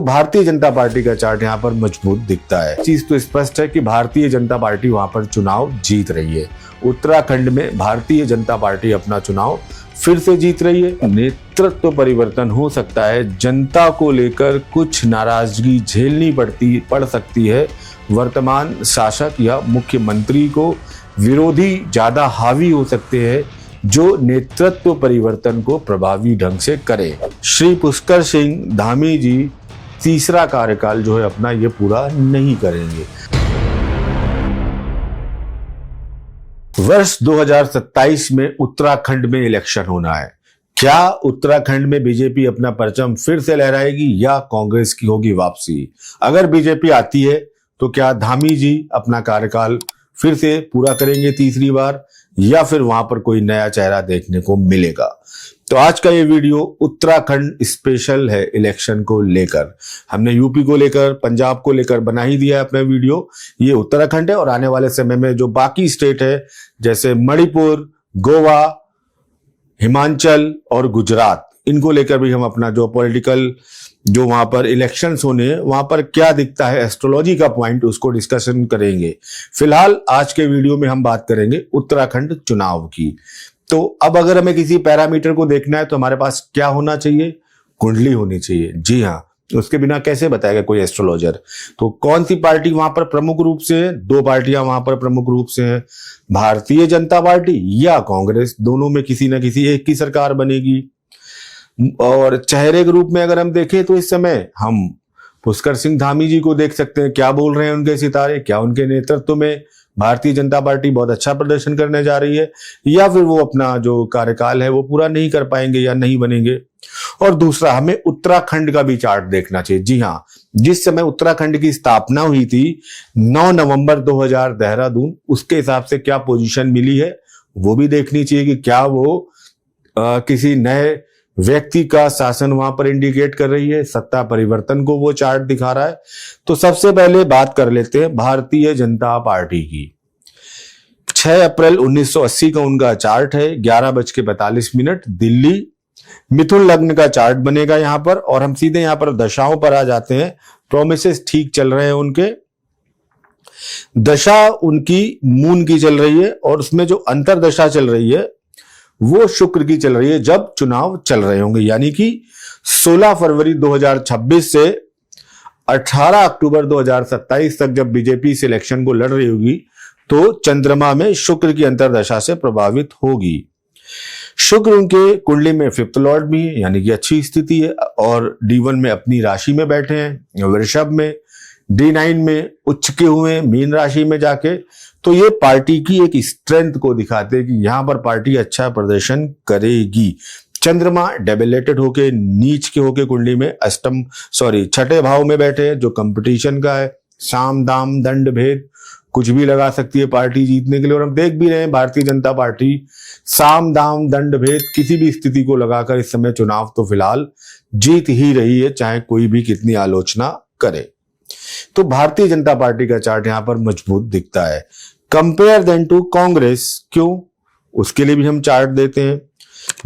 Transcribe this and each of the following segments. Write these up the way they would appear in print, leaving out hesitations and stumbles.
Bharatiya Janata party का chart यहाँ पर मजबूत दिखता है। चीज तो स्पष्ट है कि भारतीय जनता पार्टी वहां पर चुनाव जीत रही है। उत्तराखंड में भारतीय जनता पार्टी अपना चुनाव फिर से जीत रही है। नेतृत्व परिवर्तन हो सकता है, जनता को लेकर कुछ नाराजगी झेलनी पड़ सकती है। वर्तमान शासक या मुख्यमंत्री को विरोधी ज्यादा हावी हो सकते हैं जो नेतृत्व परिवर्तन को प्रभावी ढंग से करे। श्री पुष्कर सिंह धामी जी तीसरा कार्यकाल जो है अपना ये पूरा नहीं करेंगे। वर्ष 2027 में उत्तराखंड में इलेक्शन होना है। क्या उत्तराखंड में बीजेपी अपना परचम फिर से लहराएगी या कांग्रेस की होगी वापसी? अगर बीजेपी आती है तो क्या धामी जी अपना कार्यकाल फिर से पूरा करेंगे तीसरी बार, या फिर वहां पर कोई नया चेहरा देखने को मिलेगा? तो आज का ये वीडियो उत्तराखंड स्पेशल है। इलेक्शन को लेकर हमने यूपी को लेकर, पंजाब को लेकर बना ही दिया है अपना वीडियो। ये उत्तराखंड है और आने वाले समय में जो बाकी स्टेट है जैसे मणिपुर, गोवा, हिमाचल और गुजरात, इनको लेकर भी हम अपना जो पॉलिटिकल जो वहां पर इलेक्शंस होने हैं वहां पर क्या दिखता है एस्ट्रोलॉजी का पॉइंट, उसको डिस्कशन करेंगे। फिलहाल आज के वीडियो में हम बात करेंगे उत्तराखंड चुनाव की। तो अब अगर हमें किसी पैरामीटर को देखना है तो हमारे पास क्या होना चाहिए? कुंडली होनी चाहिए। जी हाँ, उसके बिना कैसे बताएगा कोई एस्ट्रोलॉजर? तो कौन सी पार्टी वहां पर प्रमुख रूप से है? दो पार्टियां वहां पर प्रमुख रूप से हैं, भारतीय जनता पार्टी या कांग्रेस। दोनों में किसी ना किसी एक की सरकार बनेगी। और चेहरे के रूप में अगर हम देखें तो इस समय हम पुष्कर सिंह धामी जी को देख सकते हैं। क्या बोल रहे हैं उनके सितारे? क्या उनके नेतृत्व में भारतीय जनता पार्टी बहुत अच्छा प्रदर्शन करने जा रही है, या फिर वो अपना जो कार्यकाल है वो पूरा नहीं कर पाएंगे या नहीं बनेंगे? और दूसरा, हमें उत्तराखंड का भी चार्ट देखना चाहिए। जी हाँ, जिस समय उत्तराखंड की स्थापना हुई थी 9 नवंबर 2000 देहरादून, उसके हिसाब से क्या पोजीशन मिली है वो भी देखनी चाहिए कि क्या वो किसी नए व्यक्ति का शासन वहां पर इंडिकेट कर रही है, सत्ता परिवर्तन को वो चार्ट दिखा रहा है। तो सबसे पहले बात कर लेते हैं भारतीय जनता पार्टी की। 6 अप्रैल 1980 का उनका चार्ट है, 11:42 दिल्ली। मिथुन लग्न का चार्ट बनेगा यहां पर, और हम सीधे यहां पर दशाओं पर आ जाते हैं। प्रोमिसेस ठीक चल रहे हैं उनके। दशा उनकी मून की चल रही है और उसमें जो अंतरदशा चल रही है वो शुक्र की चल रही है जब चुनाव चल रहे होंगे, यानी कि 16 फरवरी 2026 से 18 अक्टूबर 2027 तक जब बीजेपी इस इलेक्शन को लड़ रही होगी तो चंद्रमा में शुक्र की अंतरदशा से प्रभावित होगी। शुक्र उनके कुंडली में 5th लॉर्ड भी है, यानी कि अच्छी स्थिति है, और D1 में अपनी राशि में बैठे हैं, वृषभ में, D9 में उच्च के हुए मीन राशि में जाके। तो ये पार्टी की एक स्ट्रेंथ को दिखाते हैं कि यहां पर पार्टी अच्छा प्रदर्शन करेगी। चंद्रमा डेबिलेटेड होके, नीच के होके कुंडली में छठे भाव में बैठे हैं जो कंपटीशन का है। साम दाम दंड भेद कुछ भी लगा सकती है पार्टी जीतने के लिए, और हम देख भी रहे हैं भारतीय जनता पार्टी साम दाम दंड भेद किसी भी स्थिति को लगाकर इस समय चुनाव तो फिलहाल जीत ही रही है, चाहे कोई भी कितनी आलोचना करे। तो भारतीय जनता पार्टी का चार्ट यहां पर मजबूत दिखता है। कंपेयर देन टू कांग्रेस, क्यों? उसके लिए भी हम चार्ट देते हैं।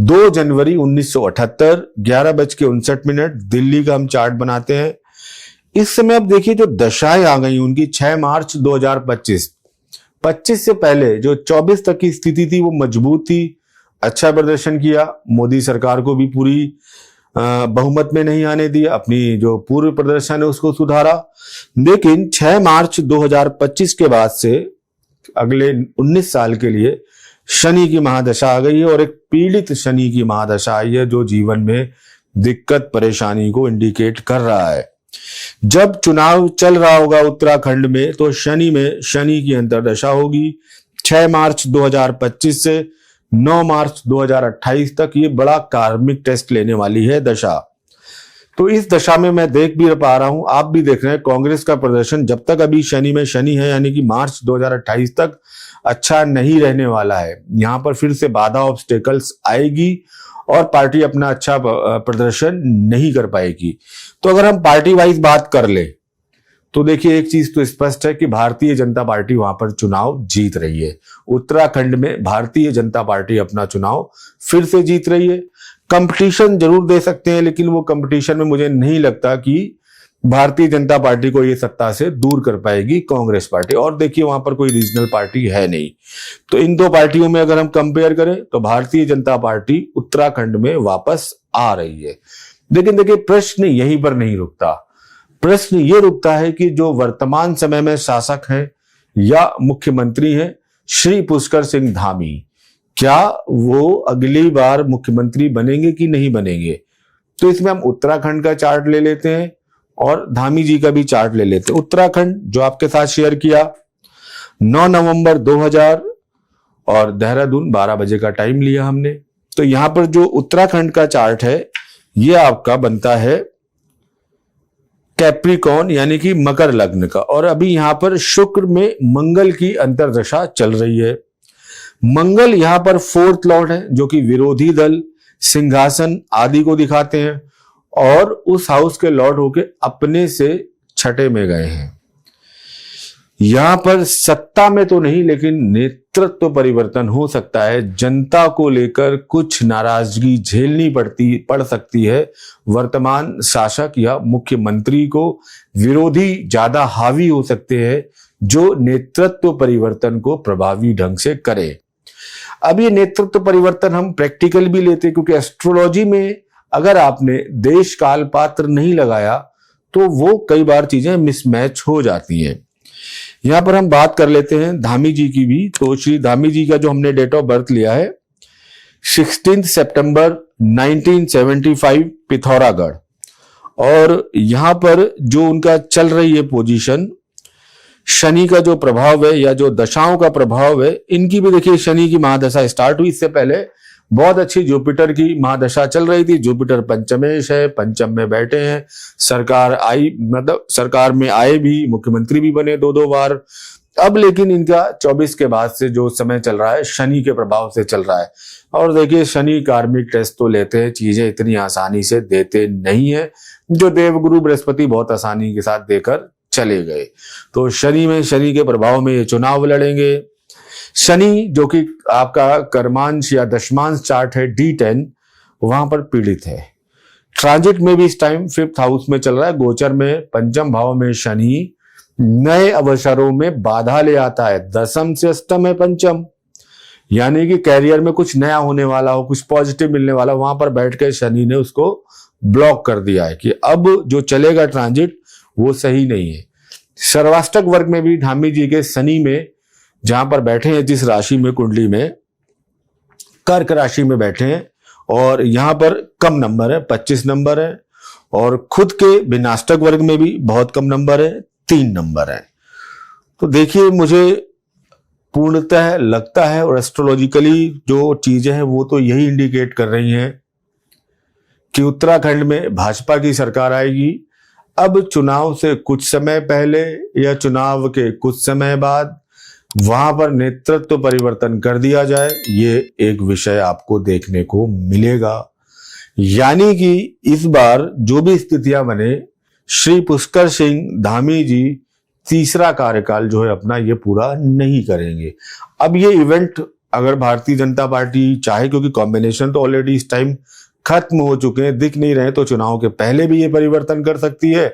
2 जनवरी 1978 11:59 दिल्ली का हम चार्ट बनाते हैं। इस समय अब देखिए जो दशाएं आ गई उनकी, 6 मार्च 2025, 25 से पहले जो 24 तक की स्थिति थी वो मजबूत थी, अच्छा प्रदर्शन किया। मोदी सरकार को भी पूरी बहुमत में नहीं आने दिया, अपनी जो पूर्व प्रदर्शन है उसको सुधारा। लेकिन 6 मार्च 2025 के बाद से अगले 19 साल के लिए शनि की महादशा आ गई है, और एक पीड़ित शनि की महादशा आई है जो जीवन में दिक्कत परेशानी को इंडिकेट कर रहा है। जब चुनाव चल रहा होगा उत्तराखंड में तो शनि की अंतरदशा होगी 6 मार्च 2025 से 9 मार्च 2028 तक। ये बड़ा कार्मिक टेस्ट लेने वाली है दशा। तो इस दशा में मैं देख भी पा रहा हूं, आप भी देख रहे हैं, कांग्रेस का प्रदर्शन जब तक अभी शनि में शनि है, यानी कि मार्च 2028 तक अच्छा नहीं रहने वाला है। यहां पर फिर से बाधा ऑब्स्टेकल्स आएगी और पार्टी अपना अच्छा प्रदर्शन नहीं कर पाएगी। तो अगर हम पार्टी वाइज बात कर ले तो देखिए एक चीज तो स्पष्ट है कि भारतीय जनता पार्टी वहां पर चुनाव जीत रही है। उत्तराखंड में भारतीय जनता पार्टी अपना चुनाव फिर से जीत रही है। कंपटीशन जरूर दे सकते हैं, लेकिन वो कंपटीशन में मुझे नहीं लगता कि भारतीय जनता पार्टी को ये सत्ता से दूर कर पाएगी कांग्रेस पार्टी। और देखिए वहां पर कोई रीजनल पार्टी है नहीं, तो इन दो पार्टियों में अगर हम कंपेयर करें तो भारतीय जनता पार्टी उत्तराखंड में वापस आ रही है। लेकिन देखिए प्रश्न यहीं पर नहीं रुकता, प्रश्न ये रुकता है कि जो वर्तमान समय में शासक हैं या मुख्यमंत्री हैं श्री पुष्कर सिंह धामी, क्या वो अगली बार मुख्यमंत्री बनेंगे कि नहीं बनेंगे। तो इसमें हम उत्तराखंड का चार्ट ले लेते हैं और धामी जी का भी चार्ट ले लेते हैं। उत्तराखंड जो आपके साथ शेयर किया 9 नवंबर 2000 और देहरादून 12 बजे का टाइम लिया हमने। तो यहां पर जो उत्तराखंड का चार्ट है ये आपका बनता है कैप्रिकॉर्न यानी कि मकर लग्न का, और अभी यहां पर शुक्र में मंगल की अंतर्दशा चल रही है। मंगल यहां पर 4th लॉर्ड है जो कि विरोधी दल, सिंहासन आदि को दिखाते हैं, और उस हाउस के लॉर्ड होके अपने से 6ठे में गए हैं। यहां पर सत्ता में तो नहीं लेकिन नेतृत्व परिवर्तन हो सकता है। जनता को लेकर कुछ नाराजगी झेलनी पड़ सकती है। वर्तमान शासक या मुख्यमंत्री को विरोधी ज्यादा हावी हो सकते हैं जो नेतृत्व परिवर्तन को प्रभावी ढंग से करे। अब ये नेतृत्व परिवर्तन हम प्रैक्टिकल भी लेते हैं, क्योंकि एस्ट्रोलॉजी में अगर आपने देश काल पात्र नहीं लगाया तो वो कई बार चीजें मिसमैच हो जाती हैं। यहां पर हम बात कर लेते हैं धामी जी की भी। तो श्री धामी जी का जो हमने डेट ऑफ बर्थ लिया है 16 सितंबर 1975 पिथौरागढ़, और यहां पर जो उनका चल रही है पोजीशन, शनि का जो प्रभाव है या जो दशाओं का प्रभाव है, इनकी भी देखिए शनि की महादशा स्टार्ट हुई। इससे पहले बहुत अच्छी जुपिटर की महादशा चल रही थी। जुपिटर पंचमेश है, पंचम में बैठे हैं, सरकार आई, मतलब सरकार में आए भी, मुख्यमंत्री भी बने 2-2 बार। अब लेकिन इनका 24 के बाद से जो समय चल रहा है शनि के प्रभाव से चल रहा है। और देखिए शनि कार्मिक टेस्ट तो लेते हैं, चीजें इतनी आसानी से देते नहीं है, जो देवगुरु बृहस्पति बहुत आसानी के साथ देकर चले गए। तो शनि में, शनि के प्रभाव में ये चुनाव लड़ेंगे। शनि जो कि आपका कर्मांश या दशमांश चार्ट है D10, वहां पर पीड़ित है। ट्रांजिट में भी इस टाइम 5th हाउस में चल रहा है। गोचर में पंचम भाव में शनि नए अवसरों में बाधा ले आता है। दशम से अष्टम है पंचम, यानी कि कैरियर में कुछ नया होने वाला हो, कुछ पॉजिटिव मिलने वाला, वहां पर बैठ के शनि ने उसको ब्लॉक कर दिया है कि अब जो चलेगा ट्रांजिट वो सही नहीं है। सर्वाष्टक वर्ग में भी धामी जी के शनि में जहां पर बैठे हैं, जिस राशि में कुंडली में कर्क राशि में बैठे हैं, और यहां पर कम नंबर है, 25 नंबर है, और खुद के विनाष्टक वर्ग में भी बहुत कम नंबर है, 3 नंबर है। तो देखिए मुझे पूर्णतः लगता है, और एस्ट्रोलॉजिकली जो चीजें हैं वो तो यही इंडिकेट कर रही हैं कि उत्तराखंड में भाजपा की सरकार आएगी। अब चुनाव से कुछ समय पहले या चुनाव के कुछ समय बाद वहां पर नेतृत्व परिवर्तन कर दिया जाए, ये एक विषय आपको देखने को मिलेगा। यानी कि इस बार जो भी स्थितियां बने, श्री पुष्कर सिंह धामी जी तीसरा कार्यकाल जो है अपना ये पूरा नहीं करेंगे। अब ये इवेंट अगर भारतीय जनता पार्टी चाहे, क्योंकि कॉम्बिनेशन तो ऑलरेडी इस टाइम खत्म हो चुके हैं, दिख नहीं रहे, तो चुनाव के पहले भी ये परिवर्तन कर सकती है।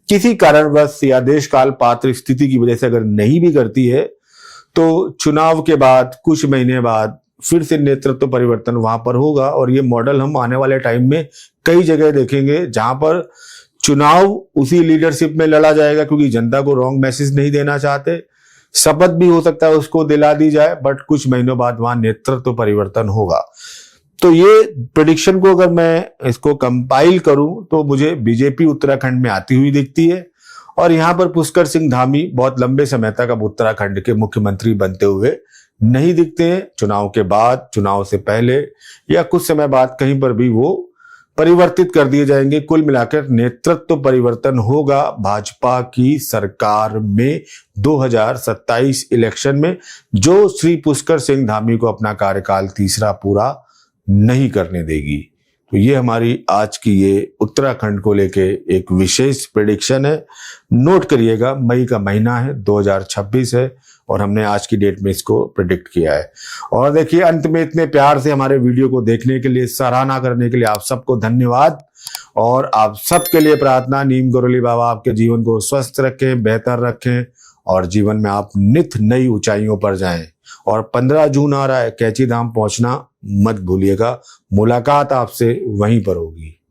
किसी कारणवश या देश काल पात्र स्थिति की वजह से अगर नहीं भी करती है तो चुनाव के बाद कुछ महीने बाद फिर से नेतृत्व परिवर्तन वहां पर होगा। और ये मॉडल हम आने वाले टाइम में कई जगह देखेंगे जहां पर चुनाव उसी लीडरशिप में लड़ा जाएगा, क्योंकि जनता को रॉन्ग मैसेज नहीं देना चाहते। शपथ भी हो सकता है उसको दिला दी जाए, बट कुछ महीनों बाद वहां नेतृत्व परिवर्तन होगा। तो ये प्रेडिक्शन को अगर मैं इसको कंपाइल करूं तो मुझे बीजेपी उत्तराखंड में आती हुई दिखती है, और यहां पर पुष्कर सिंह धामी बहुत लंबे समय तक अब उत्तराखंड के मुख्यमंत्री बनते हुए नहीं दिखते हैं। चुनाव के बाद, चुनाव से पहले या कुछ समय बाद कहीं पर भी वो परिवर्तित कर दिए जाएंगे। कुल मिलाकर नेतृत्व परिवर्तन होगा भाजपा की सरकार में 2027 इलेक्शन में, जो श्री पुष्कर सिंह धामी को अपना कार्यकाल तीसरा पूरा नहीं करने देगी। तो ये हमारी आज की ये उत्तराखंड को लेके एक विशेष प्रेडिक्शन है। नोट करिएगा, मई का महीना है, 2026 है, और हमने आज की डेट में इसको प्रेडिक्ट किया है। और देखिए अंत में इतने प्यार से हमारे वीडियो को देखने के लिए, सराहना करने के लिए आप सबको धन्यवाद। और आप सबके लिए प्रार्थना, नीम गरोली बाबा आपके जीवन को स्वस्थ रखें, बेहतर रखें और जीवन में आप नित नई ऊंचाइयों पर जाएं। और 15 जून आ रहा है, कैची धाम पहुंचना मत भूलिएगा। मुलाकात आपसे वहीं पर होगी।